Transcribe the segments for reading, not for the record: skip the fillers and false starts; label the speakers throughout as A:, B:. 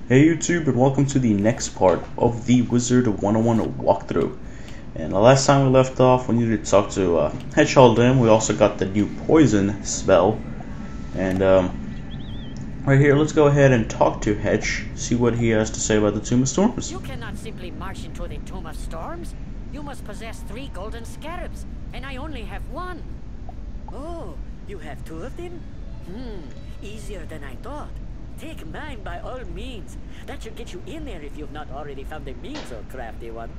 A: Hey YouTube, and welcome to the next part of the Wizard101 walkthrough. And the last time we left off, we needed to talk to Hedgehog. We also got the new poison spell. And right here, let's go ahead and talk to Hedge, see what he has to say about the Tomb of Storms.
B: You cannot simply march into the Tomb of Storms. You must possess 3 golden scarabs, and I only have 1.
C: Oh, you have 2 of them? Easier than I thought. Take mine by all means. That should get you in there if you've not already found a means or crafty one.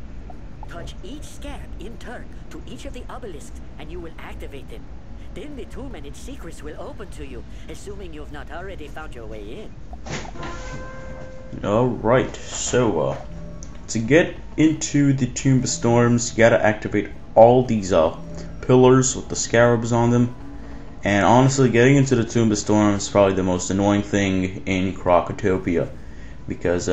C: Touch each scarab in turn to each of the obelisks and you will activate them. Then the tomb and its secrets will open to you, assuming you've not already found your way in.
A: Alright, so to get into the Tomb of Storms, you gotta activate all these pillars with the scarabs on them. And honestly, getting into the Tomb of Storms is probably the most annoying thing in Crocotopia, because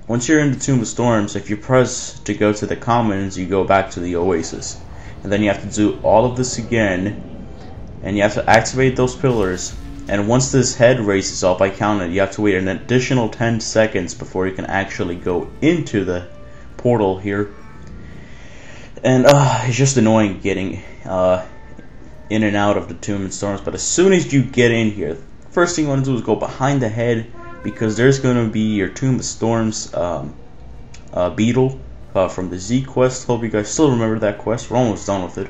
A: once you're in the Tomb of Storms, if you press to go to the Commons, you go back to the Oasis, and then you have to do all of this again, and you have to activate those pillars. And once this head raises up, I counted, you have to wait an additional 10 seconds before you can actually go into the portal here. And it's just annoying getting in and out of the Tomb of Storms. But as soon as you get in here, first thing you want to do is go behind the head, because there's going to be your Tomb of Storms beetle from the Z quest. Hope you guys still remember that quest. We're almost done with it.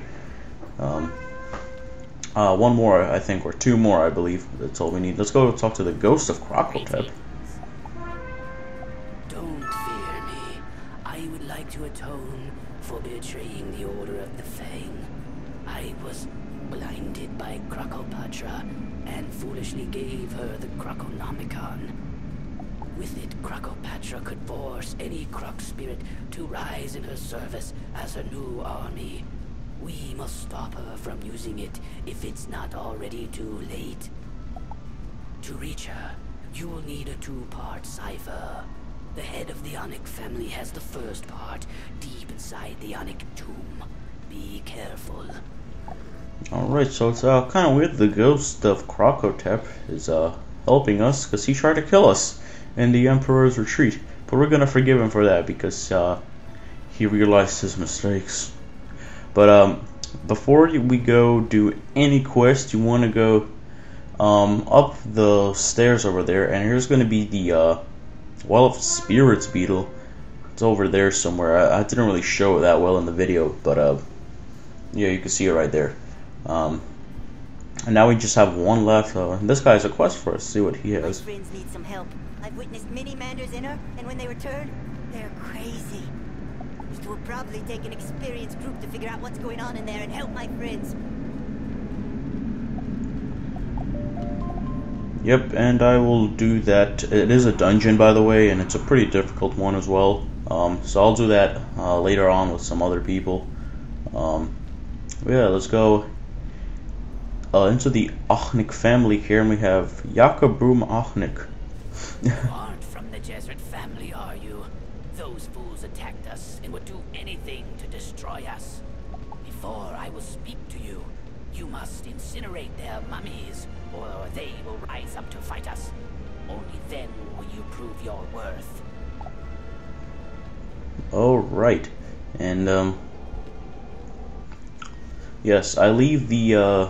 A: One more, I think, or 2 more, I believe. That's all we need. Let's go talk to the ghost of Crocotep.
D: Don't fear me. I would like to atone for betraying the Order of the Fang. I was blinded by Crocopatra and foolishly gave her the Croconomicon. With it, Crocopatra could force any Croc spirit to rise in her service as her new army. We must stop her from using it if it's not already too late. To reach her, you will need a 2-part cipher. The head of the Annik family has the first part, deep inside the Annik tomb. Be careful.
A: Alright, so it's kind of weird the ghost of Crocotep is helping us, because he tried to kill us in the Emperor's retreat. But we're gonna forgive him for that, because he realized his mistakes. But before we go do any quest, you want to go up the stairs over there, and here's going to be the Well of Spirits beetle. It's over there somewhere. I didn't really show it that well in the video, but yeah, you can see it right there. And now we just have 1 left. This guy has a quest for us. See what he has.
E: My friends need some help. I've witnessed many manders in her, and when they return, they're crazy. It will probably take an experienced group to figure out what's going on in there and help my friends.
A: Yep, and I will do that. It is a dungeon, by the way, and it's a pretty difficult one as well. So I'll do that later on with some other people. Yeah, let's go into the Annik family here, and we have Jakobrum Annik.
D: You aren't from the Jesuit family, are you? Those fools attacked us and would do anything to destroy us. Before I will speak to you, you must incinerate their mummies, or they will rise up to fight us. Only then will you prove your worth.
A: Alright, and yes, I leave the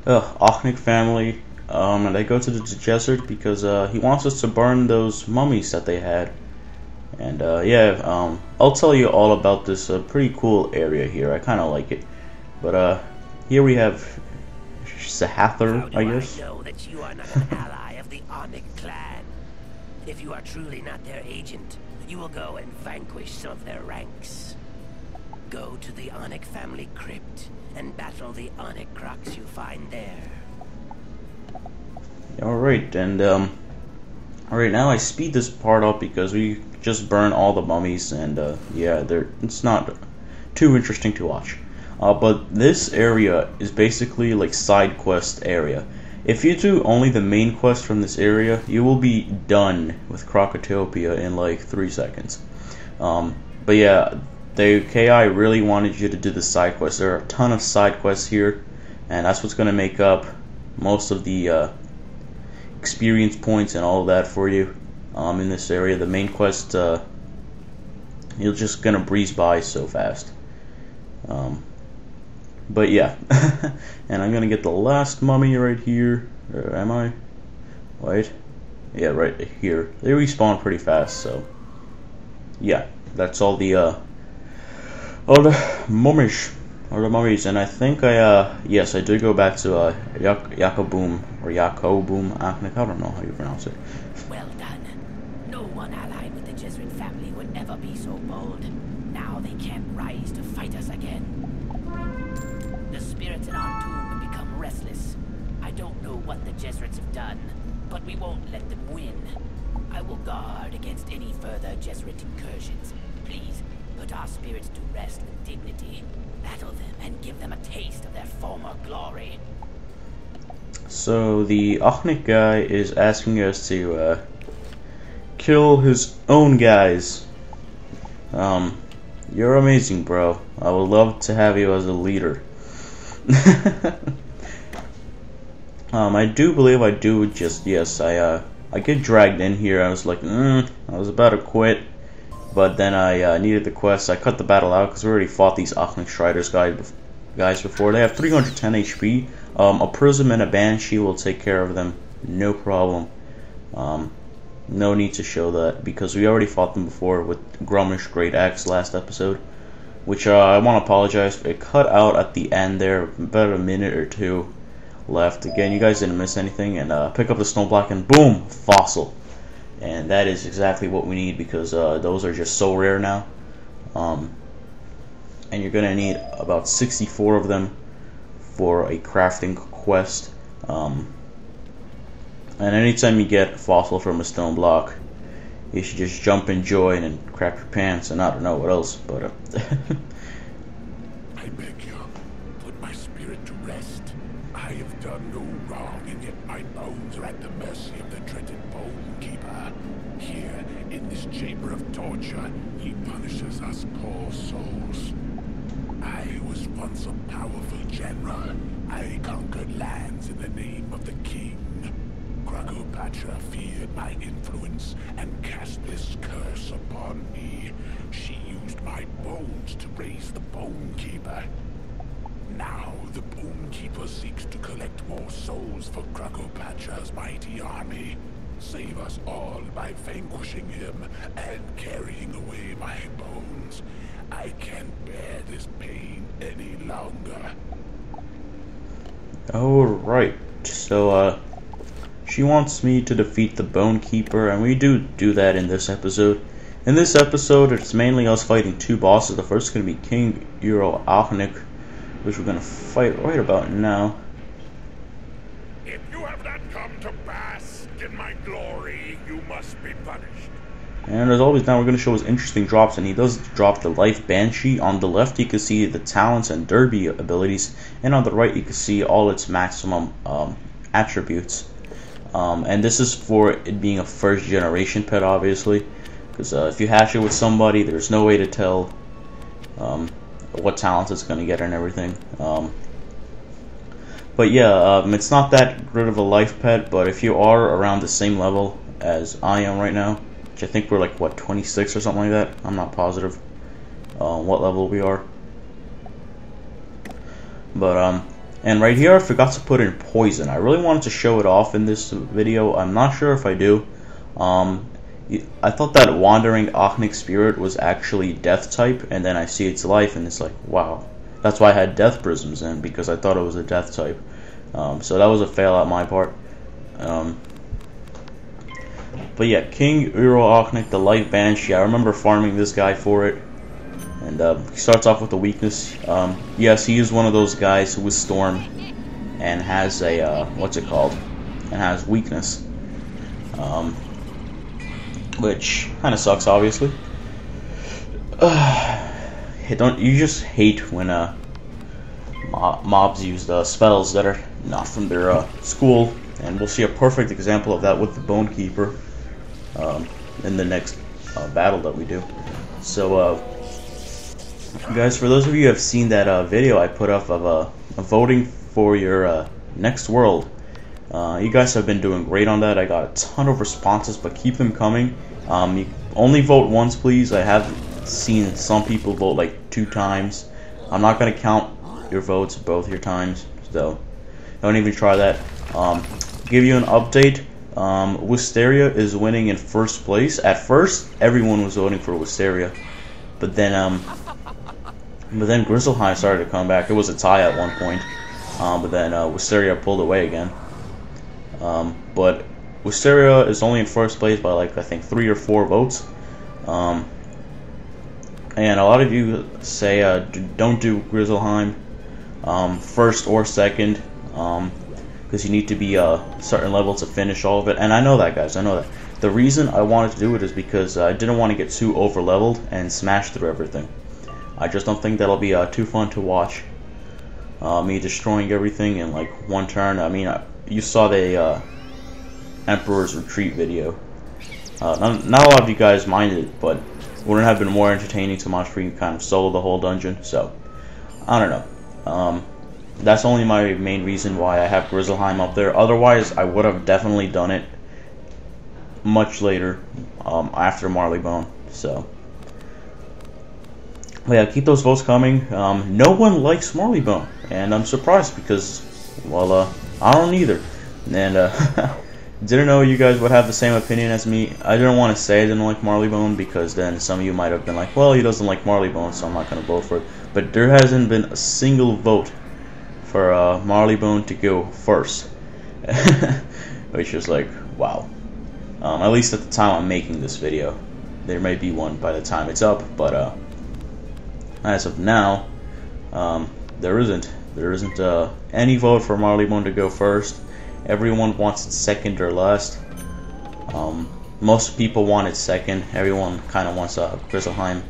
A: Annik family, and I go to the Jesuit because he wants us to burn those mummies that they had. And yeah, I'll tell you all about this pretty cool area here. I kind of like it. But here we have Sahather, I guess.
F: I know that you are not an ally of the Annik clan. If you are truly not their agent, you will go and vanquish some of their ranks. Go to the Annik family crypt and battle the Annik Crocs you find there.
A: Alright, and alright, now I speed this part up because we just burn all the mummies, and yeah, it's not too interesting to watch. But this area is basically like side quest area. If you do only the main quest from this area, you will be done with Crocotopia in like 3 seconds. But yeah, the KI really wanted you to do the side quests. There are a ton of side quests here, and that's what's going to make up most of the experience points and all of that for you in this area. The main quest, you're just gonna breeze by so fast. But yeah, and I'm gonna get the last mummy right here. Or am I? Wait. Yeah, right here. They respawn pretty fast, so yeah, that's all the mummies. Or the mummies, and I think yes, I did go back to Yakoboom or Yakoboom Annik. I don't know how you pronounce it.
D: Well done. No one allied with the Jesuit family would ever be so bold. Now they can't rise to fight us again. The spirits in our tomb have become restless. I don't know what the Jesuits have done, but we won't let them win. I will guard against any further Jesuit incursions. Please put our spirits to rest with dignity. Battle them and give them a taste of their former glory.
A: So the Annik guy is asking us to kill his own guys. You're amazing, bro. I would love to have you as a leader. I do believe I do just, yes, I get dragged in here. I was like, I was about to quit. But then I needed the quest. I cut the battle out because we already fought these Annik Striders guys before. They have 310 HP. A Prism and a Banshee will take care of them. No problem. No need to show that because we already fought them before with Grummish Great Axe last episode. Which I want to apologize. It cut out at the end there. About a minute or two left. Again, you guys didn't miss anything. And pick up the Stone Block and boom! Fossil. And that is exactly what we need because those are just so rare now. And you're going to need about 64 of them for a crafting quest. And anytime you get a fossil from a stone block, you should just jump in joy and crap your pants and I don't know what else. But
G: I beg you, put my spirit to rest. I have done no wrong, and yet my bones are at the mercy of the dreaded Bone Keeper. Here, in this chamber of torture, he punishes us poor souls. I was once a powerful general. I conquered lands in the name of the king. Crocopatra feared my influence and cast this curse upon me. She used my bones to raise the Bone Keeper. Now, the Bone Keeper seeks to collect more souls for Crocopatra's mighty army. Save us all by vanquishing him and carrying away my bones. I can't bear this pain any longer.
A: alright, so she wants me to defeat the Bone Keeper, and we do that in this episode. In this episode, it's mainly us fighting two bosses. The first is going to be King Annik, which we're going to fight right about now.
G: If you have not come to bask in my glory, you must be punished.
A: And as always, now we're going to show his interesting drops, and he does drop the Life Banshee. On the left, you can see the Talents and Derby abilities, and on the right, you can see all its maximum attributes. And this is for it being a first generation pet, obviously, because if you hatch it with somebody, there's no way to tell what talents it's going to get and everything. But yeah, it's not that great of a life pet, but if you are around the same level as I am right now, which I think we're like, what, 26 or something like that? I'm not positive what level we are. But, and right here I forgot to put in poison. I really wanted to show it off in this video. I'm not sure if I do. I thought that Wandering Annik Spirit was actually Death type, and then I see its life, and it's like, wow. That's why I had Death Prisms in, because I thought it was a Death type. So that was a fail on my part. But yeah, King Annik, the Life Banshee. I remember farming this guy for it. And he starts off with a weakness. Yes, he is one of those guys who is Storm and has a, what's it called? And has weakness. Which kind of sucks, obviously. You just hate when mobs use the spells that are not from their school, and we'll see a perfect example of that with the Bone Keeper in the next battle that we do. So, guys, for those of you who have seen that video I put up of voting for your next world, You guys have been doing great on that. I got a ton of responses, but keep them coming. You only vote once, please. I have seen some people vote like 2 times. I'm not going to count your votes both your times, so don't even try that. Give you an update. Wisteria is winning in first place. At first, everyone was voting for Wisteria, but then Grizzleheim started to come back. It was a tie at one point, but then Wisteria pulled away again. But Wisteria is only in first place by like I think 3 or 4 votes. And a lot of you say don't do Grizzleheim first or second, because you need to be a certain level to finish all of it. And I know that, guys. I know that. The reason I wanted to do it is because I didn't want to get too over leveled and smash through everything. I just don't think that'll be too fun to watch. Me destroying everything in like one turn. I mean, you saw the Emperor's Retreat video. Not a lot of you guys minded it, but it wouldn't have been more entertaining to watch for you kind of solo the whole dungeon. So, I don't know. That's only my main reason why I have Grizzleheim up there. Otherwise, I would have definitely done it much later, after Marleybone. So, but yeah, keep those votes coming. No one likes Marleybone, and I'm surprised because, well, I don't either. And didn't know you guys would have the same opinion as me. I didn't want to say I didn't like Marleybone because then some of you might have been like, well, he doesn't like Marleybone, so I'm not going to vote for it. But there hasn't been a single vote for Marleybone to go first, which is like, wow. At least at the time I'm making this video. There may be one by the time it's up, but as of now, there isn't any vote for Marleybone to go first. Everyone wants it second or last. Most people want it second. Everyone kind of wants Grizzleheim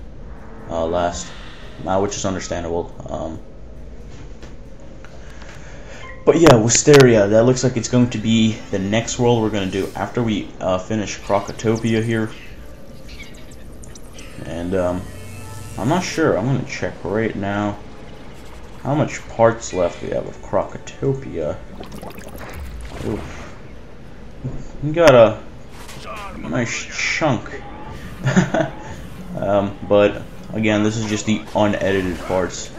A: last, which is understandable. But yeah, Wisteria, that looks like it's going to be the next world we're going to do after we finish Krokotopia here. And I'm not sure. I'm going to check right now how much parts left we have of Krokotopia. Oof. We got a nice chunk. But again, this is just the unedited parts,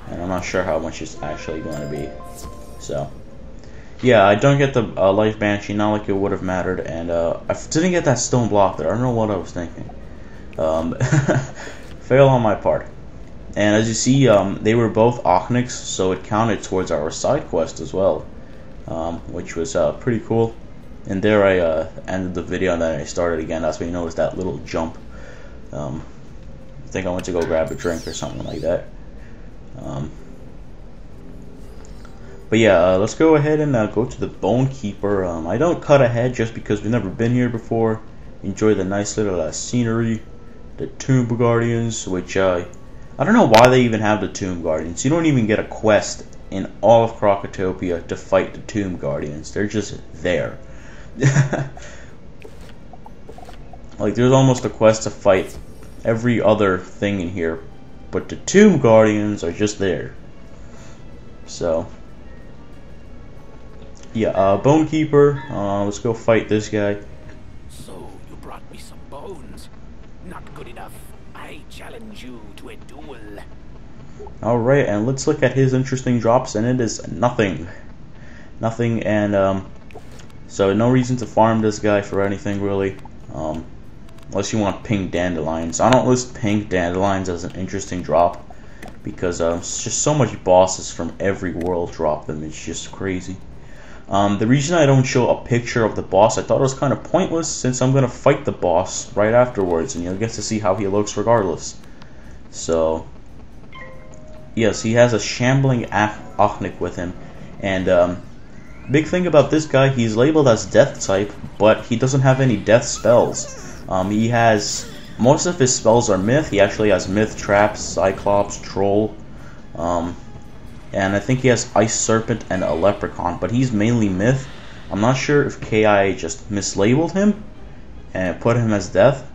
A: and I'm not sure how much it's actually going to be. So, yeah, I don't get the Life Banshee, not like it would have mattered, and I didn't get that stone block there. I don't know what I was thinking. Fail on my part. And as you see, they were both Anniks, so it counted towards our side quest as well, which was pretty cool. And there I ended the video, and then I started again. That's when you noticed that little jump. I think I went to go grab a drink or something like that. But yeah, let's go ahead and go to the Bone Keeper. I don't cut ahead just because we've never been here before. Enjoy the nice little scenery. The Tomb Guardians, which I don't know why they even have the Tomb Guardians. You don't even get a quest in all of Krokotopia to fight the Tomb Guardians. They're just there. Like, there's almost a quest to fight every other thing in here, but the Tomb Guardians are just there. So, yeah, Bone Keeper, let's go fight this guy.
F: So, you brought me some bones. Not good enough. I challenge you to a duel.
A: Alright, and let's look at his interesting drops, and it is nothing. Nothing, and, so no reason to farm this guy for anything, really. Unless you want pink dandelions. I don't list pink dandelions as an interesting drop, because it's just so much bosses from every world drop them. It's just crazy. The reason I don't show a picture of the boss, I thought it was kind of pointless, since I'm going to fight the boss right afterwards, and you'll get to see how he looks regardless. So, yes, he has a shambling Annik with him, and big thing about this guy, he's labeled as death type, but he doesn't have any death spells. He has, most of his spells are myth. He actually has myth traps, cyclops, troll, and I think he has Ice Serpent and a Leprechaun, but he's mainly myth. I'm not sure if KI just mislabeled him and put him as death,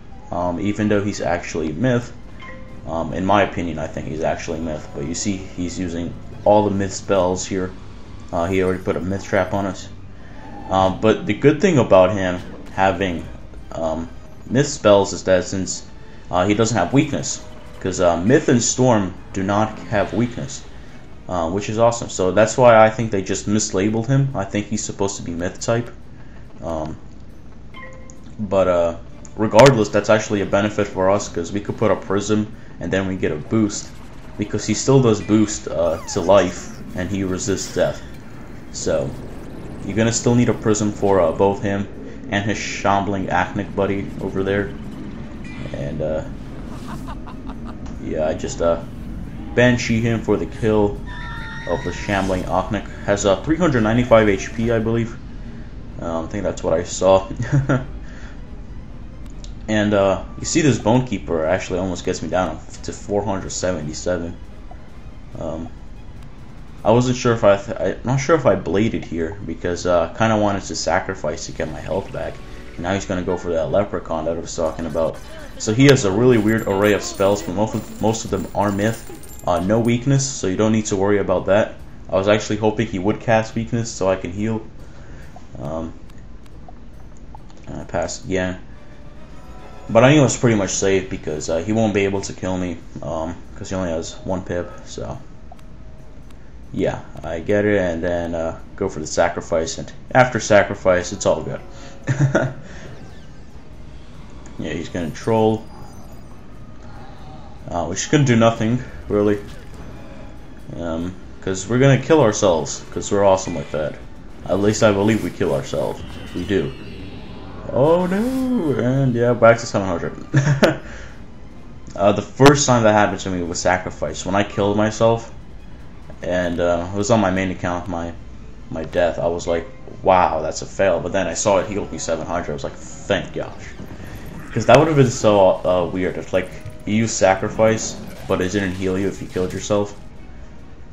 A: even though he's actually myth. In my opinion, I think he's actually myth, but you see he's using all the myth spells here. He already put a myth trap on us. But the good thing about him having myth spells is that since he doesn't have weakness, because myth and storm do not have weakness, which is awesome. So that's why I think they just mislabeled him. I think he's supposed to be myth type. But regardless, that's actually a benefit for us because we could put a prism and then we get a boost, because he still does boost to life and he resists death. So you're gonna still need a prism for both him and his shambling Annik buddy over there. And yeah, I just banshee him for the kill of the shambling Annik. Has 395 HP, I believe. I think that's what I saw. And you see this Bone Keeper actually almost gets me down to 477. I wasn't sure if I'm not sure if I bladed here because I kind of wanted to sacrifice to get my health back. And now he's gonna go for that leprechaun that I was talking about. So he has a really weird array of spells, but most of them are myth. No weakness, so you don't need to worry about that. I was actually hoping he would cast weakness so I can heal. And I passed again. But I knew I was pretty much safe because he won't be able to kill me because he only has 1 pip. So yeah, I get it and then go for the sacrifice. And after sacrifice, it's all good. Yeah, he's gonna troll, which is gonna do nothing really, because we're gonna kill ourselves because we're awesome like that. At least I believe we kill ourselves. We do. Oh no! And yeah, back to 700. The first time that happened to me was sacrifice. When I killed myself, and it was on my main account, my death. I was like, wow, that's a fail. But then I saw it healed me 700. I was like, thank gosh, because that would have been so weird if like you used sacrifice, but it didn't heal you if you killed yourself.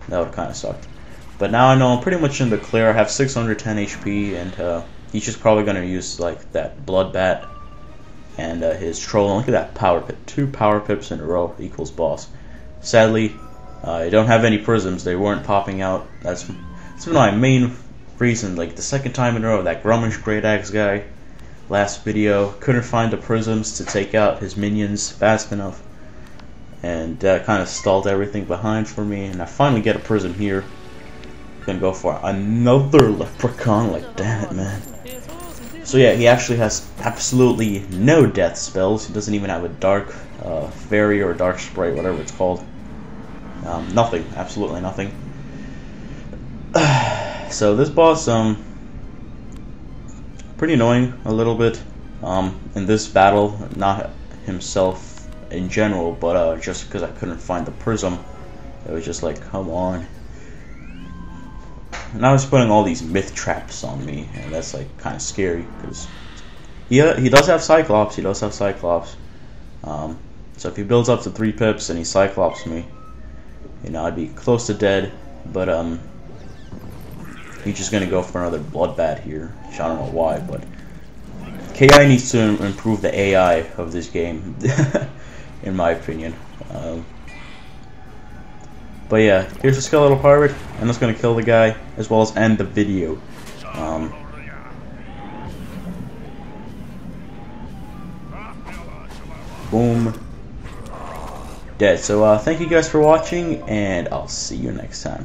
A: That would kind of sucked. But now I know I'm pretty much in the clear. I have 610 HP, and he's just probably gonna use like that blood bat and his troll. And look at that power pip. 2 power pips in a row equals boss. Sadly, I don't have any prisms. They weren't popping out. That's my main reason. Like the second time in a row, that Grummish Great Axe guy last video couldn't find the prisms to take out his minions fast enough, and that kind of stalled everything behind for me. And I finally get a prism here. Gonna go for another leprechaun. Like, damn it, man. So yeah, he actually has absolutely no death spells. He doesn't even have a dark fairy or dark sprite, whatever it's called. Nothing, absolutely nothing. So this boss, pretty annoying a little bit in this battle. Not himself in general, but just because I couldn't find the prism, it was just like, come on. Now he's putting all these myth traps on me, and that's like kind of scary because he does have Cyclops. He does have Cyclops. So if he builds up to 3 pips and he Cyclops me, you know, I'd be close to dead. But he's just gonna go for another bloodbath here. I don't know why, but KI needs to improve the AI of this game, in my opinion. But yeah, here's the skeletal pirate, and that's gonna kill the guy as well as end the video. Boom, dead. So thank you guys for watching, and I'll see you next time.